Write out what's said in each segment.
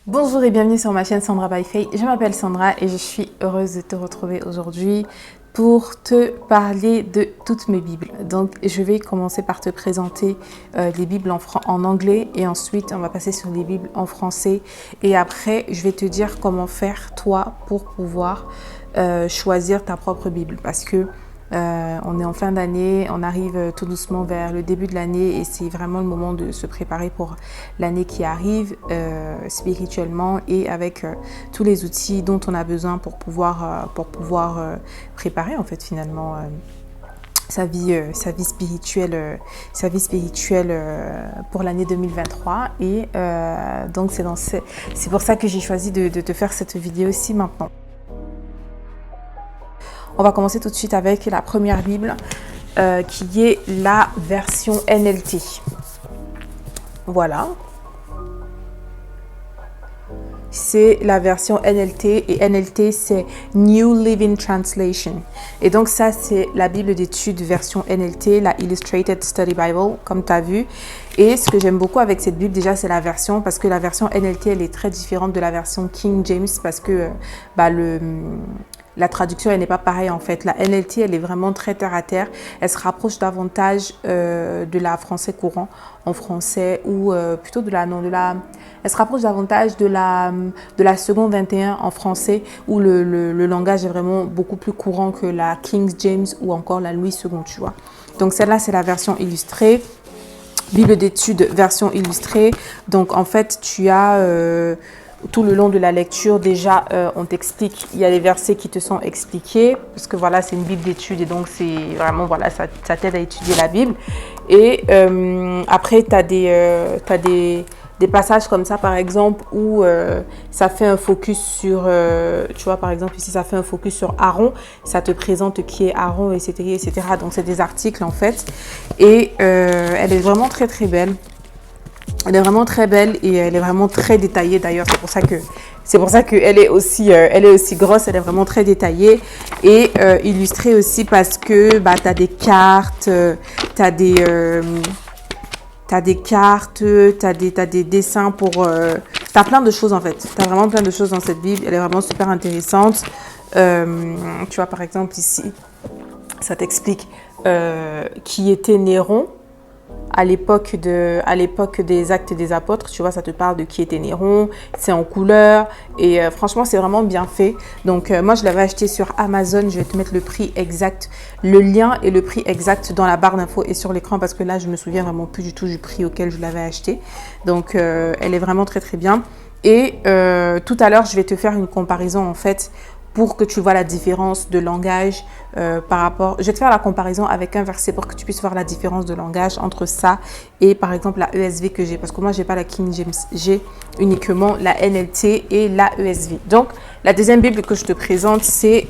Bonjour et bienvenue sur ma chaîne Sandra by Faye. Je m'appelle Sandra et je suis heureuse de te retrouver aujourd'hui pour te parler de toutes mes Bibles. Donc je vais commencer par te présenter les Bibles en anglais et ensuite on va passer sur les Bibles en français et après je vais te dire comment faire toi pour pouvoir choisir ta propre Bible parce que on est en fin d'année, on arrive tout doucement vers le début de l'année et c'est vraiment le moment de se préparer pour l'année qui arrive spirituellement et avec tous les outils dont on a besoin pour pouvoir préparer en fait finalement sa vie spirituelle pour l'année 2023 et donc c'est pour ça que j'ai choisi de te faire cette vidéo-ci maintenant. On va commencer tout de suite avec la première Bible qui est la version NLT. Voilà. C'est la version NLT et NLT c'est New Living Translation. Et donc ça c'est la Bible d'études version NLT, la Illustrated Study Bible comme tu as vu. Et ce que j'aime beaucoup avec cette Bible déjà c'est la version parce que la version NLT elle est très différente de la version King James parce que la traduction, elle n'est pas pareille en fait. La NLT, elle est vraiment très terre à terre. Elle se rapproche davantage de la français courant en français ou plutôt elle se rapproche davantage de la seconde 21 en français où le langage est vraiment beaucoup plus courant que la King James ou encore la Louis II, tu vois. Donc celle-là, c'est la version illustrée. Bible d'études, version illustrée. Donc en fait, tu as... tout le long de la lecture, déjà, on t'explique, il y a les versets qui te sont expliqués, parce que voilà, c'est une Bible d'études et donc c'est vraiment, voilà, ça t'aide à étudier la Bible. Et après, tu as des passages comme ça, par exemple, où ça fait un focus sur, tu vois, par exemple, ici, ça fait un focus sur Aaron, ça te présente qui est Aaron, etc., etc. Donc, c'est des articles, en fait. Et elle est vraiment très, très belle. Elle est vraiment très belle et elle est vraiment très détaillée d'ailleurs. C'est pour ça que elle est aussi grosse. Elle est vraiment très détaillée et illustrée aussi parce que tu as des cartes, tu as des dessins pour... tu as plein de choses en fait. Tu as vraiment plein de choses dans cette Bible. Elle est vraiment super intéressante. Tu vois par exemple ici, ça t'explique qui était Néron. À l'époque des Actes des Apôtres, tu vois, ça te parle de qui était Néron, c'est en couleur et franchement, c'est vraiment bien fait. Donc, moi, je l'avais acheté sur Amazon. Je vais te mettre le prix exact, le lien et le prix exact dans la barre d'infos et sur l'écran parce que là, je me souviens vraiment plus du tout du prix auquel je l'avais acheté. Donc, elle est vraiment très, très bien. Et tout à l'heure, je vais te faire une comparaison en fait pour que tu vois la différence de langage par rapport... Je vais te faire la comparaison avec un verset pour que tu puisses voir la différence de langage entre ça et par exemple la ESV que j'ai. Parce que moi, je n'ai pas la King James, j'ai uniquement la NLT et la ESV. Donc, la deuxième Bible que je te présente, c'est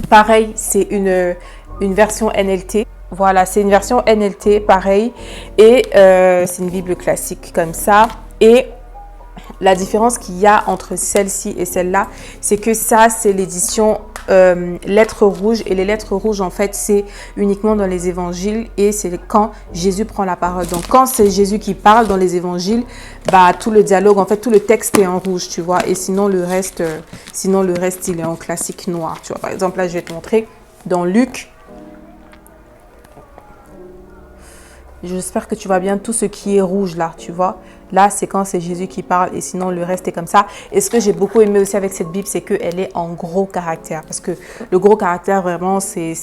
pareil, c'est une version NLT. Voilà, c'est une version NLT, pareil. Et c'est une Bible classique comme ça. Et la différence qu'il y a entre celle-ci et celle-là, c'est que ça, c'est l'édition lettres rouges. Et les lettres rouges, en fait, c'est uniquement dans les évangiles et c'est quand Jésus prend la parole. Donc, quand c'est Jésus qui parle dans les évangiles, tout le dialogue, en fait, tout le texte est en rouge, tu vois. Et sinon, le reste, il est en classique noir, tu vois. Par exemple, là, je vais te montrer dans Luc. J'espère que tu vois bien tout ce qui est rouge là, tu vois. Là, c'est quand c'est Jésus qui parle et sinon le reste est comme ça. Et ce que j'ai beaucoup aimé aussi avec cette Bible, c'est qu'elle est en gros caractère. Parce que le gros caractère, vraiment, c'est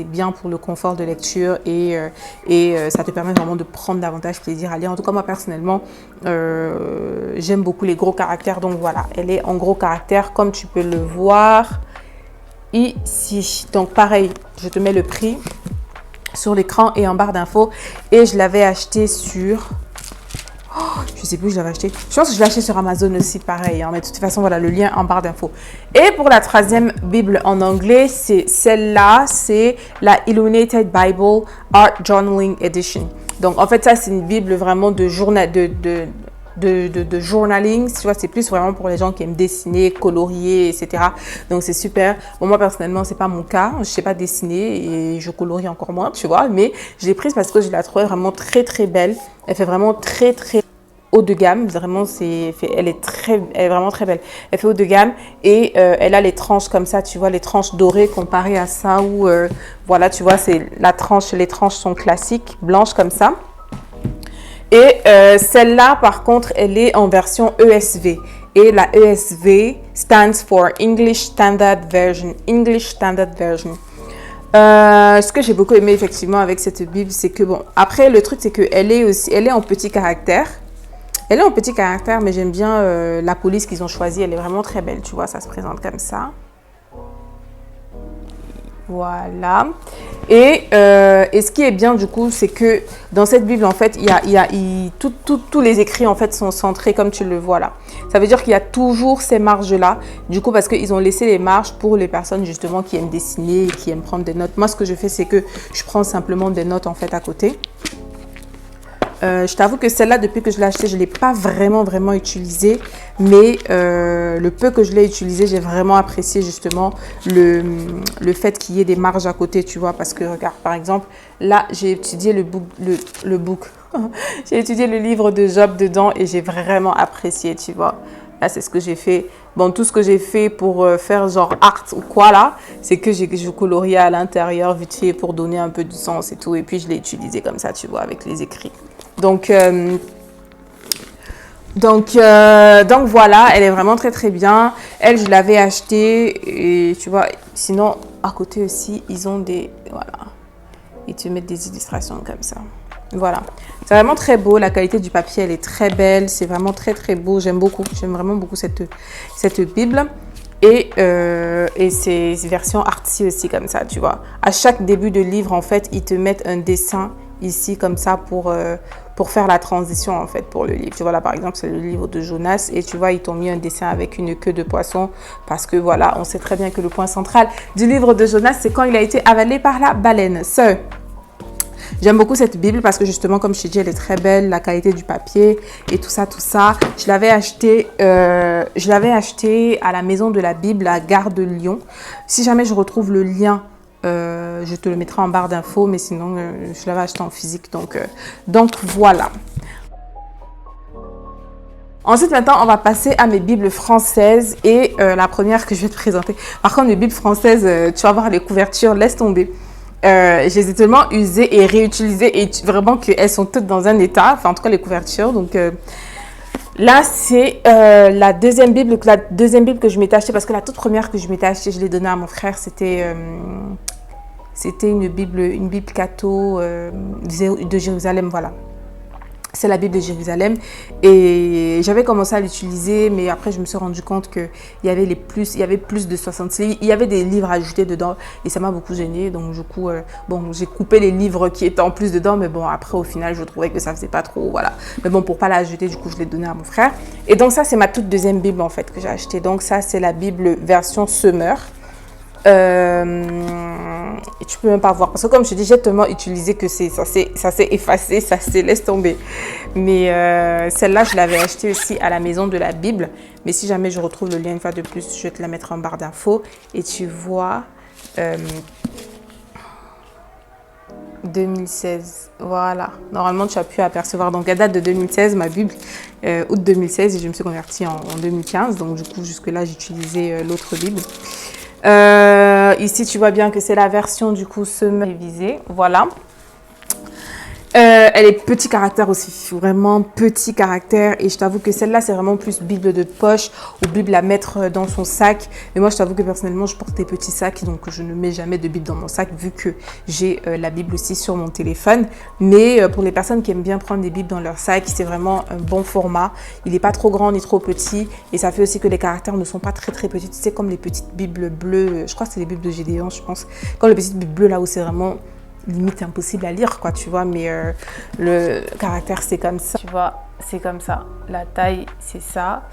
bien pour le confort de lecture et ça te permet vraiment de prendre davantage plaisir à lire. En tout cas, moi, personnellement, j'aime beaucoup les gros caractères. Donc voilà, elle est en gros caractère comme tu peux le voir ici. Donc pareil, je te mets le prix sur l'écran et en barre d'infos et je l'avais acheté sur je sais plus où je l'avais acheté, je pense que je l'ai acheté sur Amazon aussi pareil hein, mais de toute façon voilà le lien en barre d'infos. Et pour la troisième Bible en anglais, c'est celle-là, c'est la Illuminated Bible Art Journaling Edition. Donc en fait ça c'est une Bible vraiment de journaling, tu vois, c'est plus vraiment pour les gens qui aiment dessiner, colorier, etc. Donc, c'est super. Bon, moi, personnellement, c'est pas mon cas. Je sais pas dessiner et je colorie encore moins, tu vois. Mais je l'ai prise parce que je la trouvais vraiment très, très belle. Elle fait vraiment très, très haut de gamme, vraiment, elle est vraiment très belle. Elle fait haut de gamme et elle a les tranches comme ça, tu vois, les tranches dorées comparées à ça où, voilà, tu vois, les tranches sont classiques, blanches comme ça. Et celle-là, par contre, elle est en version ESV. Et la ESV stands for English Standard Version. English Standard Version. Ce que j'ai beaucoup aimé effectivement avec cette Bible, c'est que bon, après le truc c'est qu'elle est en petit caractère. Elle est en petit caractère, mais j'aime bien la police qu'ils ont choisie. Elle est vraiment très belle, tu vois, ça se présente comme ça. Voilà. Et ce qui est bien du coup, c'est que dans cette Bible, en fait, tous les écrits en fait sont centrés comme tu le vois là. Ça veut dire qu'il y a toujours ces marges-là. Du coup, parce qu'ils ont laissé les marges pour les personnes justement qui aiment dessiner et qui aiment prendre des notes. Moi, ce que je fais, c'est que je prends simplement des notes en fait à côté. Je t'avoue que celle-là, depuis que je l'ai achetée, je ne l'ai pas vraiment utilisée. Mais le peu que je l'ai utilisée, j'ai vraiment apprécié justement le fait qu'il y ait des marges à côté, tu vois. Parce que regarde, par exemple, là, j'ai étudié le book. J'ai étudié le livre de Job dedans et j'ai vraiment apprécié, tu vois. Là, c'est ce que j'ai fait. Bon, tout ce que j'ai fait pour faire genre art ou quoi là, c'est que je coloriais à l'intérieur vite fait pour donner un peu du sens et tout. Et puis, je l'ai utilisé comme ça, tu vois, avec les écrits. Donc voilà, elle est vraiment très bien. Elle, je l'avais achetée et tu vois, sinon à côté aussi, ils ont des, voilà, ils te mettent des illustrations comme ça. Voilà, c'est vraiment très beau. La qualité du papier, elle est très belle. C'est vraiment très beau. J'aime vraiment beaucoup cette Bible. Et c'est version artsy aussi comme ça, tu vois. À chaque début de livre, en fait, ils te mettent un dessin ici comme ça pour faire la transition en fait pour le livre. Tu vois là par exemple c'est le livre de Jonas et tu vois ils t'ont mis un dessin avec une queue de poisson parce que voilà on sait très bien que le point central du livre de Jonas c'est quand il a été avalé par la baleine. J'aime beaucoup cette Bible parce que justement, comme je t'ai dit, elle est très belle, la qualité du papier et tout ça. Je l'avais acheté à la maison de la Bible à Gare de Lyon. Si jamais je retrouve le lien, je te le mettrai en barre d'infos, mais sinon, je l'avais acheté en physique. Donc voilà. Ensuite, maintenant, on va passer à mes Bibles françaises et la première que je vais te présenter. Par contre, mes Bibles françaises, tu vas voir les couvertures, laisse tomber. Je les ai tellement usées et réutilisées et vraiment qu'elles sont toutes dans un état, enfin en tout cas les couvertures. Donc là, c'est la deuxième Bible que je m'étais achetée parce que la toute première que je m'étais achetée, je l'ai donnée à mon frère. C'était une Bible catho de Jérusalem, voilà. C'est la Bible de Jérusalem et j'avais commencé à l'utiliser, mais après je me suis rendu compte qu'il y avait plus de 60 livres, il y avait des livres ajoutés dedans et ça m'a beaucoup gênée. Donc du coup, bon, j'ai coupé les livres qui étaient en plus dedans, mais bon, après au final je trouvais que ça faisait pas trop, voilà. Mais bon, pour pas l'ajouter, du coup je l'ai donné à mon frère. Et donc ça c'est ma toute deuxième Bible en fait que j'ai achetée. Donc ça c'est la Bible version Semeur. Et tu peux même pas voir parce que comme je te dis j'ai tellement utilisé que ça s'est effacé, ça s'est laisse tomber. Mais celle-là je l'avais achetée aussi à la maison de la Bible, mais si jamais je retrouve le lien une fois de plus je vais te la mettre en barre d'infos et tu vois 2016, voilà, normalement tu as pu apercevoir, donc elle date de 2016 ma Bible, août 2016 et je me suis convertie en 2015, donc du coup jusque là j'utilisais l'autre Bible. Ici tu vois bien que c'est la version du coup révisée, voilà. Elle est petit caractère aussi, vraiment petit caractère et je t'avoue que celle-là c'est vraiment plus Bible de poche ou Bible à mettre dans son sac. Mais moi je t'avoue que personnellement je porte des petits sacs donc je ne mets jamais de Bible dans mon sac vu que j'ai la Bible aussi sur mon téléphone. Mais pour les personnes qui aiment bien prendre des Bibles dans leur sac, c'est vraiment un bon format. Il n'est pas trop grand ni trop petit et ça fait aussi que les caractères ne sont pas très petits. Tu sais comme les petites Bibles bleues, je crois que c'est les Bibles de Gédéon je pense. Comme les petites Bibles bleues là où c'est vraiment limite impossible à lire quoi tu vois, mais le caractère c'est comme ça, tu vois, c'est comme ça, la taille c'est ça.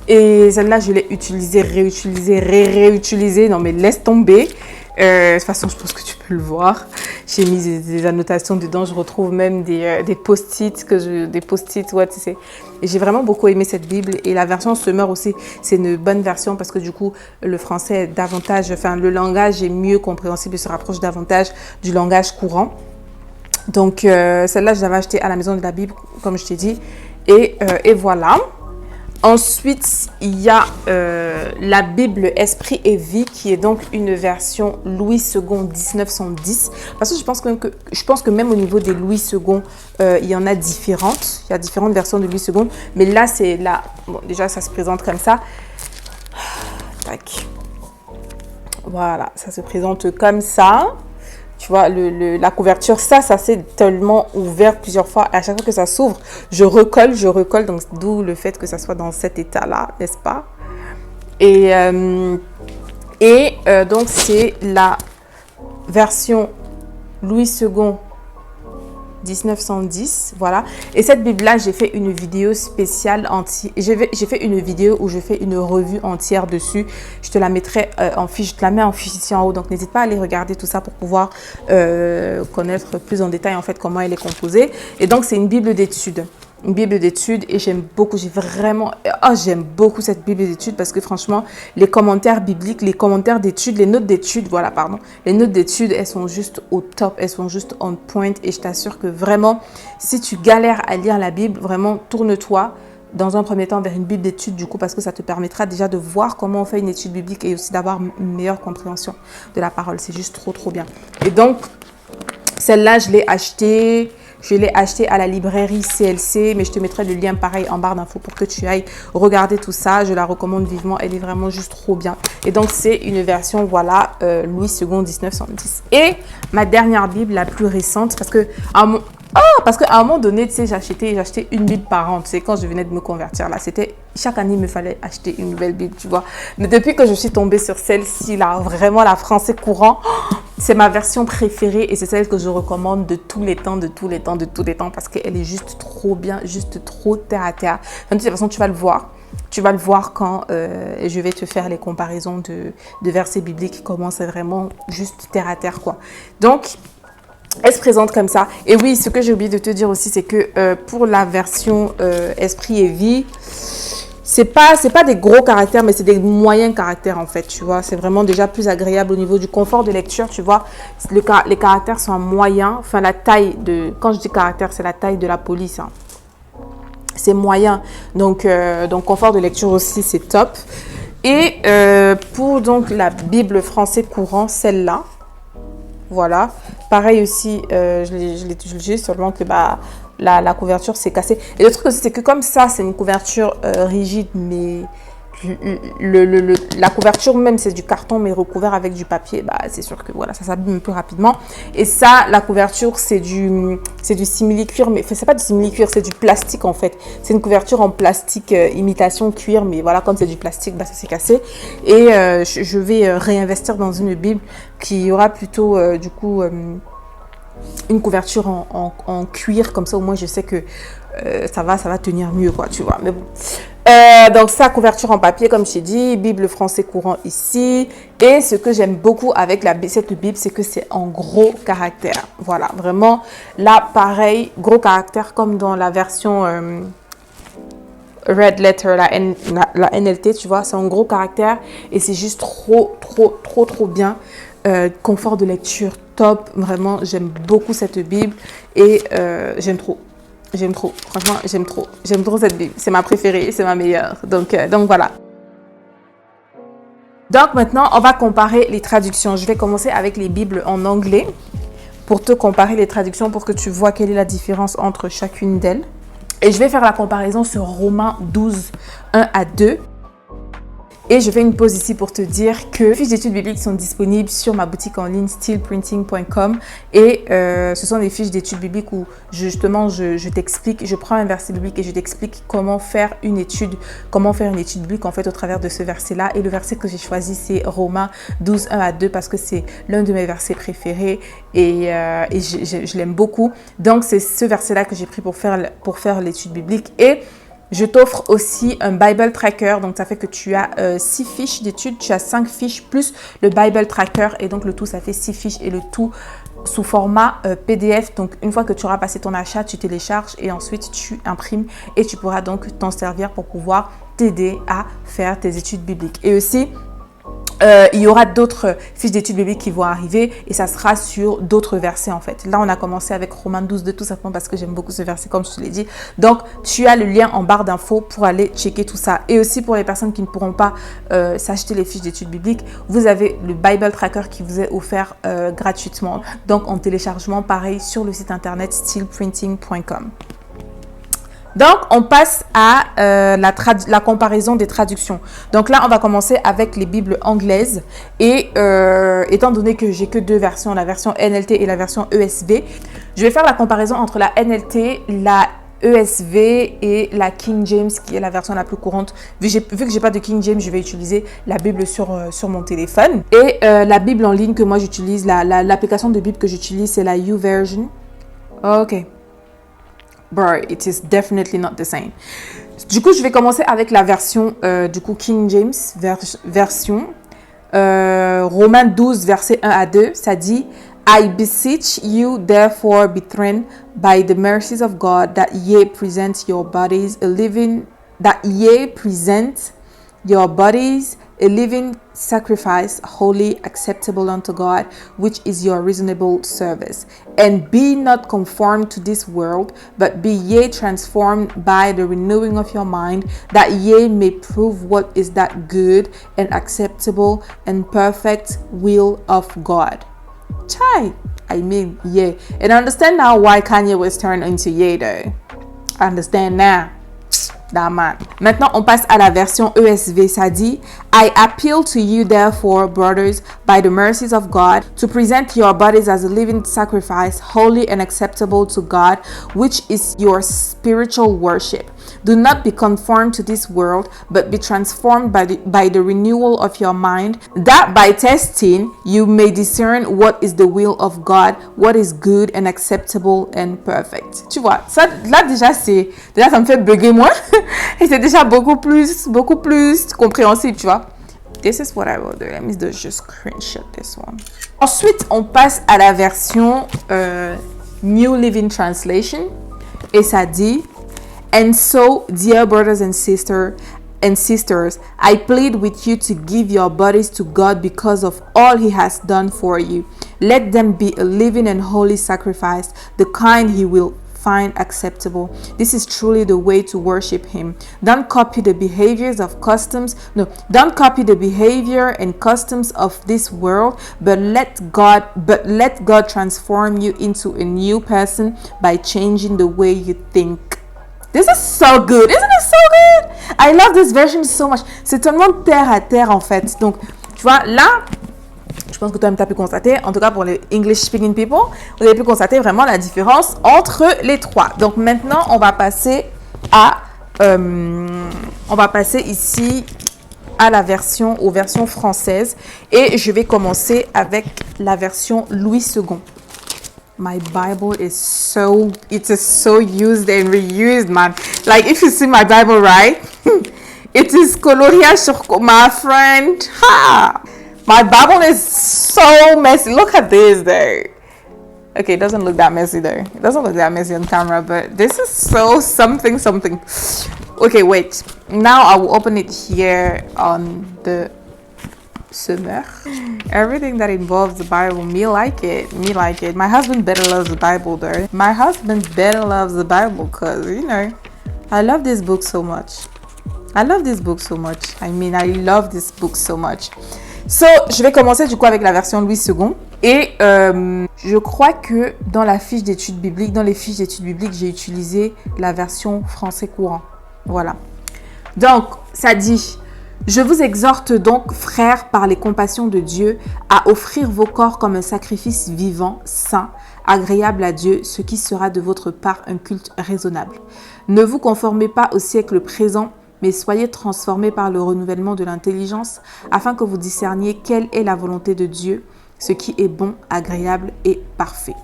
Et celle-là je l'ai utilisée, réutilisée, non mais laisse tomber. De toute façon je pense que tu peux le voir, j'ai mis des annotations dedans, je retrouve même des post-it ouais tu sais. Et j'ai vraiment beaucoup aimé cette Bible et la version Semeur aussi c'est une bonne version parce que du coup le français est davantage, enfin le langage est mieux compréhensible et se rapproche davantage du langage courant. Donc celle-là je l'avais achetée à la maison de la Bible comme je t'ai dit Et voilà. Ensuite, il y a la Bible Esprit et Vie, qui est donc une version Louis II 1910. Parce que je pense que même au niveau des Louis II, il y en a différentes. Il y a différentes versions de Louis II. Mais là, c'est là. Bon, déjà, ça se présente comme ça. Tac. Voilà, ça se présente comme ça. Tu vois, la couverture, ça s'est tellement ouvert plusieurs fois. À chaque fois que ça s'ouvre, je recolle. Donc, d'où le fait que ça soit dans cet état-là, n'est-ce pas? Donc, c'est la version Louis II 1910, voilà. Et cette Bible-là, j'ai fait une vidéo spéciale j'ai fait une vidéo où je fais une revue entière dessus. Je te la mettrai en fiche, je te la mets en fiche ici en haut. Donc, n'hésite pas à aller regarder tout ça pour pouvoir connaître plus en détail, en fait, comment elle est composée. Et donc, c'est une Bible d'études. Une Bible d'études et j'aime beaucoup, j'aime beaucoup cette Bible d'études parce que franchement, les commentaires bibliques, les commentaires d'études, les notes d'études, voilà, pardon, les notes d'études, elles sont juste au top, elles sont juste on point et je t'assure que vraiment, si tu galères à lire la Bible, vraiment, tourne-toi dans un premier temps vers une Bible d'études du coup parce que ça te permettra déjà de voir comment on fait une étude biblique et aussi d'avoir une meilleure compréhension de la parole. C'est juste trop bien. Et donc, celle-là, je l'ai achetée. Je l'ai acheté à la librairie CLC, mais je te mettrai le lien pareil en barre d'infos pour que tu ailles regarder tout ça. Je la recommande vivement, elle est vraiment juste trop bien. Et donc, c'est une version, voilà, Louis II 1910. Et ma dernière Bible, la plus récente, parce qu'à un moment donné, tu sais, j'achetais une Bible par an. Tu sais, quand je venais de me convertir, là, chaque année, il me fallait acheter une nouvelle Bible, tu vois. Mais depuis que je suis tombée sur celle-ci, là, vraiment la français courant, c'est ma version préférée et c'est celle que je recommande de tous les temps, parce qu'elle est juste trop bien, juste trop terre à terre. Enfin, de toute façon, tu vas le voir. Tu vas le voir quand je vais te faire les comparaisons de versets bibliques, comment c'est vraiment juste terre à terre, quoi. Donc, elle se présente comme ça. Et oui, ce que j'ai oublié de te dire aussi, c'est que pour la version Esprit et Vie, c'est pas des gros caractères, mais c'est des moyens caractères en fait, tu vois. C'est vraiment déjà plus agréable au niveau du confort de lecture, tu vois. Les caractères sont moyens. Enfin, la taille de... Quand je dis caractère, c'est la taille de la police. Hein. C'est moyen. Donc, confort de lecture aussi, c'est top. Et pour donc la Bible français courant, celle-là, voilà. Pareil aussi, je l'ai utilisé seulement que la couverture s'est cassée. Et le truc aussi, c'est que comme ça, c'est une couverture rigide, mais la couverture même, c'est du carton, mais recouvert avec du papier, c'est sûr que voilà, ça s'abîme un peu rapidement. Et ça, la couverture, c'est du simili-cuir, mais c'est pas du simili-cuir, c'est du plastique en fait. C'est une couverture en plastique, imitation cuir, mais voilà, comme c'est du plastique, ça s'est cassé. Et je vais réinvestir dans une Bible qui aura plutôt, du coup, une couverture en cuir, comme ça au moins je sais que ça va tenir mieux, quoi, tu vois. Mais bon. Donc ça, couverture en papier, comme je t'ai dit, Bible français courant ici. Et ce que j'aime beaucoup avec cette Bible, c'est que c'est en gros caractère. Voilà, vraiment, là, pareil, gros caractère, comme dans la version Red Letter, la NLT, tu vois, c'est en gros caractère. Et c'est juste trop bien. Confort de lecture top, vraiment j'aime beaucoup cette Bible et j'aime trop, franchement j'aime trop cette Bible, c'est ma préférée, c'est ma meilleure, donc voilà. Donc maintenant on va comparer les traductions. Je vais commencer avec les Bibles en anglais pour te comparer les traductions pour que tu vois quelle est la différence entre chacune d'elles, et je vais faire la comparaison sur Romains 12, 1 à 2. Et je fais une pause ici pour te dire que les fiches d'études bibliques sont disponibles sur ma boutique en ligne steelprinting.com et ce sont des fiches d'études bibliques où justement je t'explique, je prends un verset biblique et je t'explique comment faire une étude biblique en fait au travers de ce verset-là. Et le verset que j'ai choisi, c'est Romains 12, 1 à 2 parce que c'est l'un de mes versets préférés et je l'aime beaucoup. Donc c'est ce verset-là que j'ai pris pour faire l'étude biblique. Et je t'offre aussi un Bible Tracker, donc ça fait que tu as 6 fiches d'études, tu as 5 fiches plus le Bible Tracker et donc le tout ça fait 6 fiches et le tout sous format PDF. Donc une fois que tu auras passé ton achat, tu télécharges et ensuite tu imprimes et tu pourras donc t'en servir pour pouvoir t'aider à faire tes études bibliques. Et aussi, il y aura d'autres fiches d'études bibliques qui vont arriver et ça sera sur d'autres versets en fait. Là, on a commencé avec Romains 12, tout simplement parce que j'aime beaucoup ce verset comme je te l'ai dit. Donc, tu as le lien en barre d'infos pour aller checker tout ça. Et aussi pour les personnes qui ne pourront pas s'acheter les fiches d'études bibliques, vous avez le Bible Tracker qui vous est offert gratuitement. Donc, en téléchargement, pareil, sur le site internet steelprinting.com. Donc, on passe à la comparaison des traductions. Donc là, on va commencer avec les Bibles anglaises. Et étant donné que j'ai que deux versions, la version NLT et la version ESV, je vais faire la comparaison entre la NLT, la ESV et la King James, qui est la version la plus courante. Vu que j'ai pas de King James, je vais utiliser la Bible sur mon téléphone. Et la Bible en ligne que moi j'utilise, l'application de Bible que j'utilise, c'est la YouVersion. Ok. Bro, it is definitely not the same. Du coup, je vais commencer avec la version du coup King James version Romains 12 verset 1 à 2. Ça dit: I beseech you therefore, brethren, by the mercies of God, that ye present your bodies a living sacrifice, holy, acceptable unto God, which is your reasonable service. And be not conformed to this world, but be ye transformed by the renewing of your mind, that ye may prove what is that good and acceptable and perfect will of God. Chai, I mean, yeah. And I understand now why Kanye was turned into Ye though. I understand now. Maintenant, on passe à la version ESV. Ça dit: I appeal to you, therefore, brothers, by the mercies of God, to present your bodies as a living sacrifice, holy and acceptable to God, which is your spiritual worship. Do not be conformed to this world, but be transformed by the renewal of your mind, that by testing you may discern what is the will of God, what is good and acceptable and perfect. Tu vois, ça, là déjà, ça me fait bugger moi. Et c'est déjà beaucoup plus compréhensible, tu vois. This is what I will do. Let me just screenshot this one. Ensuite, on passe à la version New Living Translation. Et ça dit: And so, dear brothers and sisters, I plead with you to give your bodies to God because of all He has done for you. Let them be a living and holy sacrifice, the kind He will find acceptable. This is truly the way to worship Him. Don't copy the behavior and customs of this world, but let God transform you into a new person by changing the way you think. This is so good, isn't it so good? I love this version so much. C'est tellement terre à terre en fait. Donc, tu vois, là, je pense que toi-même tu as pu constater, en tout cas pour les English speaking people, vous avez pu constater vraiment la différence entre les trois. Donc maintenant, on va passer ici aux versions françaises et je vais commencer avec la version Louis II. My Bible is so used and reused, man. Like if you see my Bible, right? It is coloria sur my friend. Ha! My Bible is so messy. Look at this though. Okay, it doesn't look that messy though. It doesn't look that messy on camera, but this is so something. Okay, wait. Now I will open it here on the Semeur. Everything that involves the Bible, me like it. My husband better loves the Bible though. Because, you know, I love this book so much. I love this book so much. So, je vais commencer du coup avec la version Louis II. Et je crois que dans les fiches d'études bibliques, j'ai utilisé la version français courant. Voilà. Donc, ça dit: je vous exhorte donc, frères, par les compassions de Dieu, à offrir vos corps comme un sacrifice vivant, saint, agréable à Dieu, ce qui sera de votre part un culte raisonnable. Ne vous conformez pas au siècle présent, mais soyez transformés par le renouvellement de l'intelligence, afin que vous discerniez quelle est la volonté de Dieu, ce qui est bon, agréable et parfait.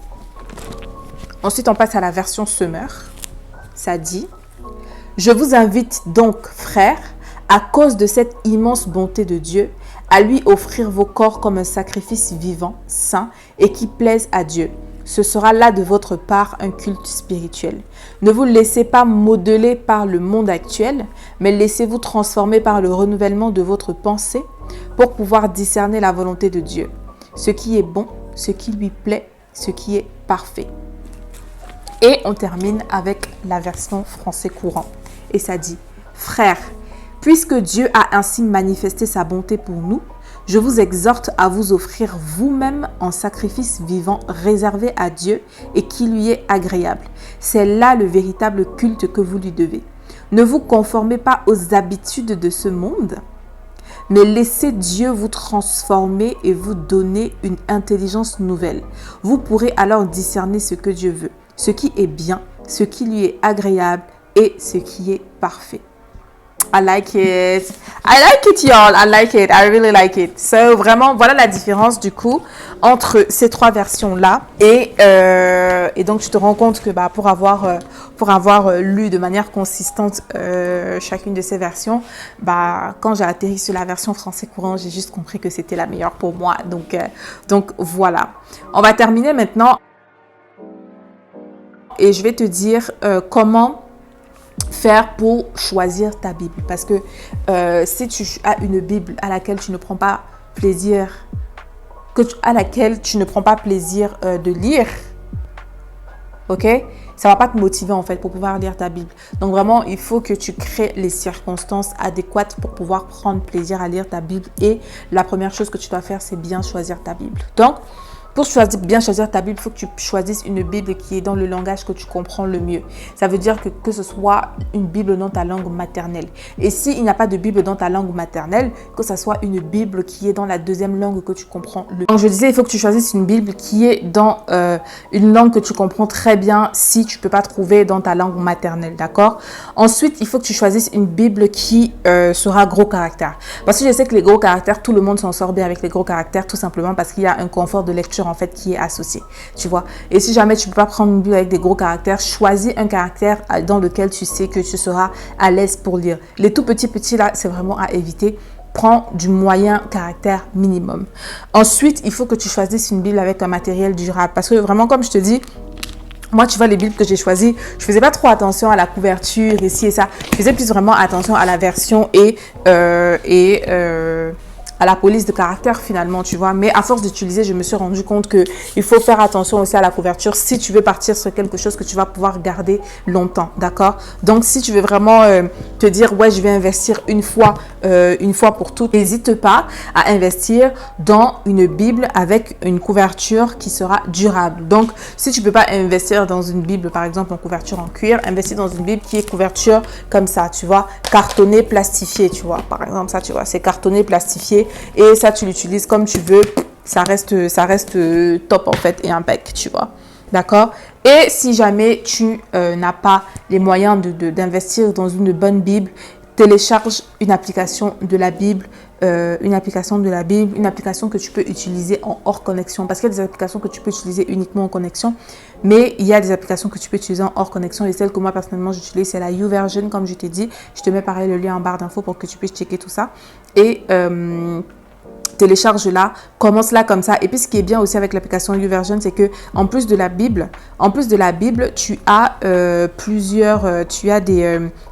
Ensuite, on passe à la version Semeur. Ça dit: je vous invite donc, frères, à cause de cette immense bonté de Dieu, à lui offrir vos corps comme un sacrifice vivant, saint et qui plaise à Dieu. Ce sera là de votre part un culte spirituel. Ne vous laissez pas modeler par le monde actuel, mais laissez-vous transformer par le renouvellement de votre pensée pour pouvoir discerner la volonté de Dieu, ce qui est bon, ce qui lui plaît, ce qui est parfait. Et on termine avec la version français courant. Et ça dit, frères, puisque Dieu a ainsi manifesté sa bonté pour nous, je vous exhorte à vous offrir vous-même en sacrifice vivant réservé à Dieu et qui lui est agréable. C'est là le véritable culte que vous lui devez. Ne vous conformez pas aux habitudes de ce monde, mais laissez Dieu vous transformer et vous donner une intelligence nouvelle. Vous pourrez alors discerner ce que Dieu veut, ce qui est bien, ce qui lui est agréable et ce qui est parfait. I like it. I like it, y'all. I like it. I really like it. So, vraiment, voilà la différence, du coup, entre ces trois versions-là. Et donc, tu te rends compte que pour avoir lu de manière consistante chacune de ces versions, quand j'ai atterri sur la version français courant, j'ai juste compris que c'était la meilleure pour moi. Donc, voilà. On va terminer maintenant. Et je vais te dire comment faire pour choisir ta Bible. Parce que si tu as une Bible à laquelle tu ne prends pas plaisir, de lire, ok, ça va pas te motiver en fait pour pouvoir lire ta Bible. Donc vraiment, il faut que tu crées les circonstances adéquates pour pouvoir prendre plaisir à lire ta Bible. Et la première chose que tu dois faire, c'est bien choisir ta Bible. Donc, pour bien choisir ta Bible, il faut que tu choisisses une Bible qui est dans le langage que tu comprends le mieux. Ça veut dire que ce soit une Bible dans ta langue maternelle. Et s'il n'y a pas de Bible dans ta langue maternelle, que ce soit une Bible qui est dans la deuxième langue que tu comprends le mieux. Donc je disais, il faut que tu choisisses une Bible qui est dans une langue que tu comprends très bien si tu ne peux pas trouver dans ta langue maternelle, d'accord? Ensuite, il faut que tu choisisses une Bible qui sera gros caractère. Parce que je sais que les gros caractères, tout le monde s'en sort bien avec les gros caractères, tout simplement parce qu'il y a un confort de lecture en fait qui est associé, tu vois. Et si jamais tu peux pas prendre une Bible avec des gros caractères, choisis un caractère dans lequel tu sais que tu seras à l'aise pour lire. Les tout petits là, c'est vraiment à éviter. Prends du moyen caractère minimum. Ensuite, il faut que tu choisisses une Bible avec un matériel durable, parce que vraiment, comme je te dis, moi, tu vois, les Bibles que j'ai choisies, je faisais pas trop attention à la couverture, ici et ça. Je faisais plus vraiment attention à la version et à la police de caractère finalement, tu vois. Mais à force d'utiliser, je me suis rendu compte qu'il faut faire attention aussi à la couverture si tu veux partir sur quelque chose que tu vas pouvoir garder longtemps, d'accord? Donc, si tu veux vraiment te dire, ouais, je vais investir une fois pour toutes, n'hésite pas à investir dans une Bible avec une couverture qui sera durable. Donc, si tu peux pas investir dans une Bible, par exemple, en couverture en cuir, investis dans une Bible qui est couverture comme ça, tu vois, cartonné, plastifié, tu vois. Par exemple, ça, tu vois, c'est cartonné, plastifié. Et ça, tu l'utilises comme tu veux. Ça reste top en fait et impec, tu vois. D'accord? Et si jamais tu n'as pas les moyens d'investir dans une bonne Bible, télécharge une application de la Bible, une application que tu peux utiliser en hors connexion. Parce qu'il y a des applications que tu peux utiliser uniquement en connexion, mais il y a des applications que tu peux utiliser en hors connexion. Et celle que moi personnellement j'utilise, c'est la YouVersion, comme je t'ai dit. Je te mets pareil le lien en barre d'infos pour que tu puisses checker tout ça. Et télécharge-la, commence-la comme ça. Et puis, ce qui est bien aussi avec l'application YouVersion, c'est que en plus de la Bible, tu as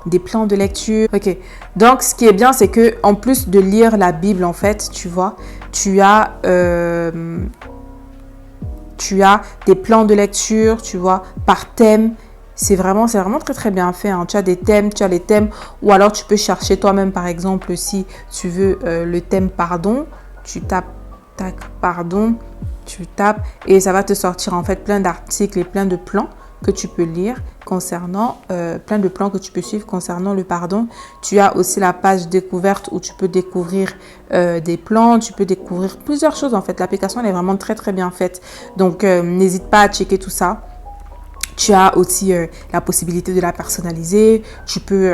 des plans de lecture. Ok. Donc, ce qui est bien, c'est que en plus de lire la Bible, en fait, tu vois, tu as des plans de lecture, tu vois, par thème. C'est vraiment très très bien fait, hein. Tu as les thèmes, ou alors tu peux chercher toi-même, par exemple, si tu veux le thème pardon, tu tapes pardon, et ça va te sortir en fait plein d'articles et plein de plans que tu peux lire concernant, plein de plans que tu peux suivre concernant le pardon. Tu as aussi la page découverte où tu peux découvrir des plans, tu peux découvrir plusieurs choses en fait. L'application elle est vraiment très très bien faite, donc n'hésite pas à checker tout ça. Tu as aussi la possibilité de la personnaliser. Tu peux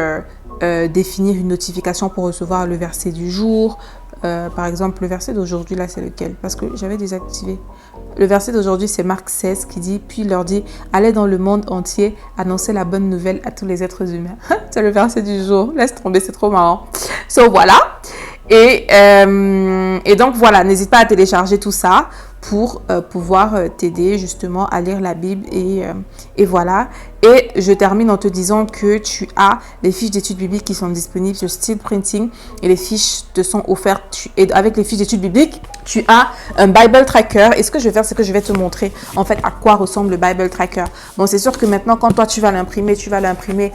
définir une notification pour recevoir le verset du jour. Par exemple, le verset d'aujourd'hui, là, c'est lequel? Parce que j'avais désactivé. Le verset d'aujourd'hui, c'est Marc 16 qui dit, puis il leur dit, allez dans le monde entier, annoncer la bonne nouvelle à tous les êtres humains. C'est le verset du jour. Laisse tomber, c'est trop marrant. So, voilà. Et donc, voilà, n'hésite pas à télécharger tout ça pour pouvoir t'aider justement à lire la Bible et voilà. Et je termine en te disant que tu as les fiches d'études bibliques qui sont disponibles sur Steel Printing et les fiches te sont offertes. Et avec les fiches d'études bibliques, tu as un Bible Tracker. Et ce que je vais faire, c'est que je vais te montrer en fait à quoi ressemble le Bible Tracker. Bon, c'est sûr que maintenant, quand toi, tu vas l'imprimer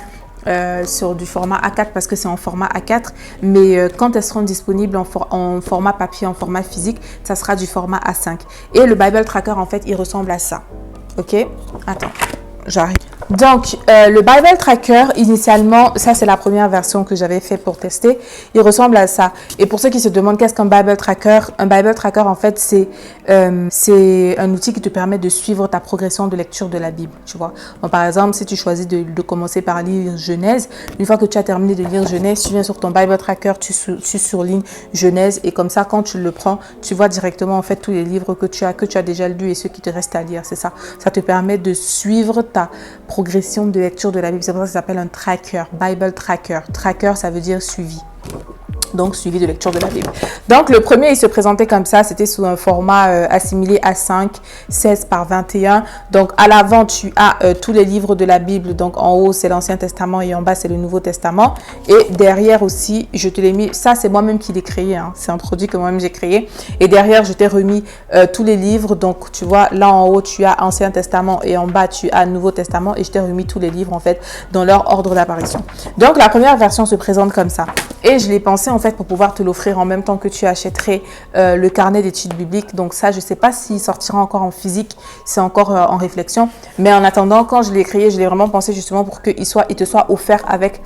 sur du format A4 parce que c'est en format A4. Mais quand elles seront disponibles en format papier, en format physique, ça sera du format A5. Et le Bible Tracker, en fait, il ressemble à ça. Ok? Attends, j'arrive. Donc, le Bible Tracker, initialement, ça c'est la première version que j'avais fait pour tester. Il ressemble à ça. Et pour ceux qui se demandent qu'est-ce qu'un Bible Tracker, un Bible Tracker, en fait, c'est un outil qui te permet de suivre ta progression de lecture de la Bible, tu vois. Donc, par exemple, si tu choisis de commencer par lire Genèse, une fois que tu as terminé de lire Genèse, tu viens sur ton Bible Tracker, tu surlignes Genèse et comme ça, quand tu le prends, tu vois directement, en fait, tous les livres que tu as déjà lus et ceux qui te restent à lire, c'est ça. Ça te permet de suivre ta progression de lecture de la Bible. C'est pour ça que ça s'appelle un tracker, Bible Tracker. Tracker, ça veut dire suivi. Donc, suivi de lecture de la Bible. Donc, le premier, il se présentait comme ça. C'était sous un format assimilé A5, 16 par 21. Donc, à l'avant, tu as tous les livres de la Bible. Donc, en haut, c'est l'Ancien Testament et en bas, c'est le Nouveau Testament. Et derrière aussi, je te l'ai mis. Ça, c'est moi-même qui l'ai créé. Hein. C'est un produit que moi-même j'ai créé. Et derrière, je t'ai remis tous les livres. Donc, tu vois, là en haut, tu as Ancien Testament et en bas, tu as Nouveau Testament. Et je t'ai remis tous les livres, en fait, dans leur ordre d'apparition. Donc, la première version se présente comme ça. Et je l'ai pensé, en fait, pour pouvoir te l'offrir en même temps que tu achèterais le carnet d'études bibliques. Donc ça, je ne sais pas s'il sortira encore en physique, c'est encore en réflexion. Mais en attendant, quand je l'ai créé, je l'ai vraiment pensé justement pour qu'il te soit offert avec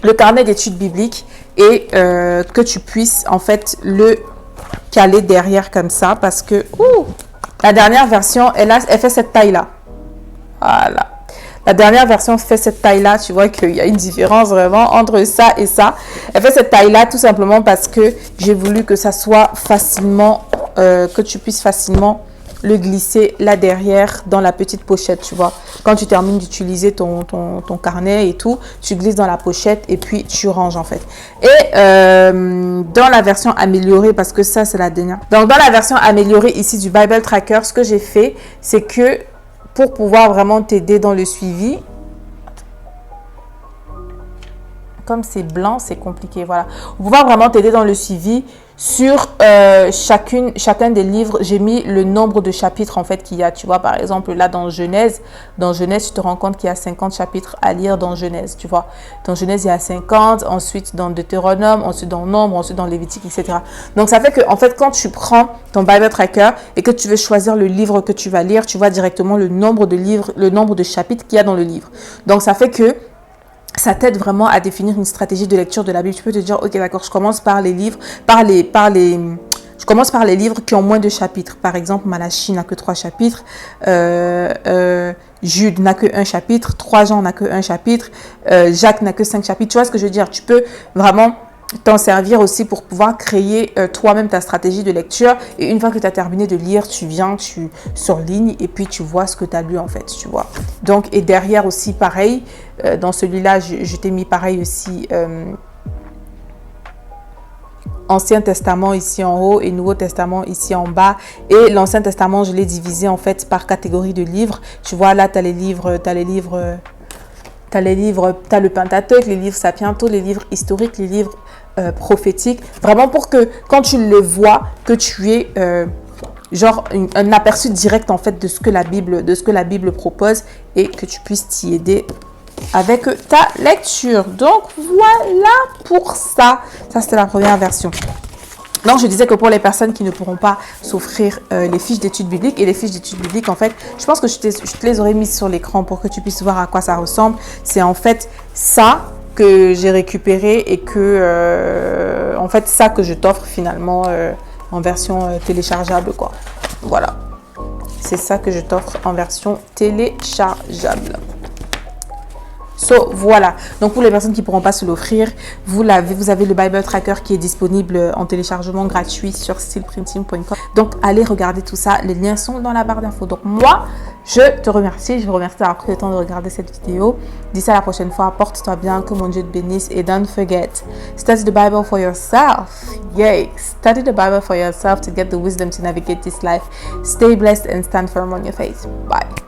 le carnet d'études bibliques et que tu puisses en fait le caler derrière comme ça parce que la dernière version, elle fait cette taille-là. Voilà. La dernière version fait cette taille-là. Tu vois qu'il y a une différence vraiment entre ça et ça. Elle fait cette taille-là tout simplement parce que j'ai voulu que ça soit facilement, que tu puisses facilement le glisser là derrière dans la petite pochette, tu vois. Quand tu termines d'utiliser ton carnet et tout, tu glisses dans la pochette et puis tu ranges en fait. Et dans la version améliorée, parce que ça c'est la dernière. Donc dans la version améliorée ici du Bible Tracker, ce que j'ai fait, c'est que pour pouvoir vraiment t'aider dans le suivi, comme c'est blanc, c'est compliqué, voilà. Pour pouvoir vraiment t'aider dans le suivi, sur chacun des livres, j'ai mis le nombre de chapitres en fait qu'il y a. Tu vois, par exemple, là dans Genèse, tu te rends compte qu'il y a 50 chapitres à lire dans Genèse, tu vois. Dans Genèse, il y a 50, ensuite dans Deutéronome, ensuite dans Nombre, ensuite dans Lévitique, etc. Donc, ça fait que, en fait, quand tu prends ton Bible Tracker et que tu veux choisir le livre que tu vas lire, tu vois directement le nombre de livres, le nombre de chapitres qu'il y a dans le livre. Donc, ça fait que ça t'aide vraiment à définir une stratégie de lecture de la Bible. Tu peux te dire, ok, d'accord, je commence par les livres, je commence par les livres qui ont moins de chapitres. Par exemple, Malachie n'a que 3 chapitres, Jude n'a que 1 chapitre, 3 Jean n'a que 1 chapitre, Jacques n'a que 5 chapitres. Tu vois ce que je veux dire? Tu peux vraiment t'en servir aussi pour pouvoir créer toi-même ta stratégie de lecture. Et une fois que tu as terminé de lire, tu viens, tu surlignes et puis tu vois ce que tu as lu en fait, tu vois. Donc, et derrière aussi, pareil, dans celui-là, je t'ai mis pareil aussi Ancien Testament ici en haut et Nouveau Testament ici en bas. Et l'Ancien Testament, je l'ai divisé en fait par catégorie de livres. Tu vois, là, tu as les livres, tu as le Pentateuque, les livres Sapientos, les livres historiques, les livres prophétiques. Vraiment pour que quand tu le vois, que tu aies genre un aperçu direct en fait de ce que la Bible propose et que tu puisses t'y aider avec ta lecture. Donc voilà pour ça. Ça c'était la première version. Donc, je disais que pour les personnes qui ne pourront pas s'offrir les fiches d'études bibliques, et les fiches d'études bibliques, en fait, je pense que je te les aurais mises sur l'écran pour que tu puisses voir à quoi ça ressemble. C'est en fait ça que j'ai récupéré et que, en fait, ça que je t'offre finalement en version téléchargeable, quoi. Voilà. C'est ça que je t'offre en version téléchargeable. So, voilà. Donc, pour les personnes qui ne pourront pas se l'offrir, vous avez le Bible Tracker qui est disponible en téléchargement gratuit sur steelprinting.com. Donc, allez regarder tout ça. Les liens sont dans la barre d'infos. Donc, moi, je te remercie. Je vous remercie d'avoir pris le temps de regarder cette vidéo. D'ici à la prochaine fois, porte-toi bien, que mon Dieu te bénisse. Et don't forget, study the Bible for yourself. Yay! Study the Bible for yourself to get the wisdom to navigate this life. Stay blessed and stand firm on your faith. Bye.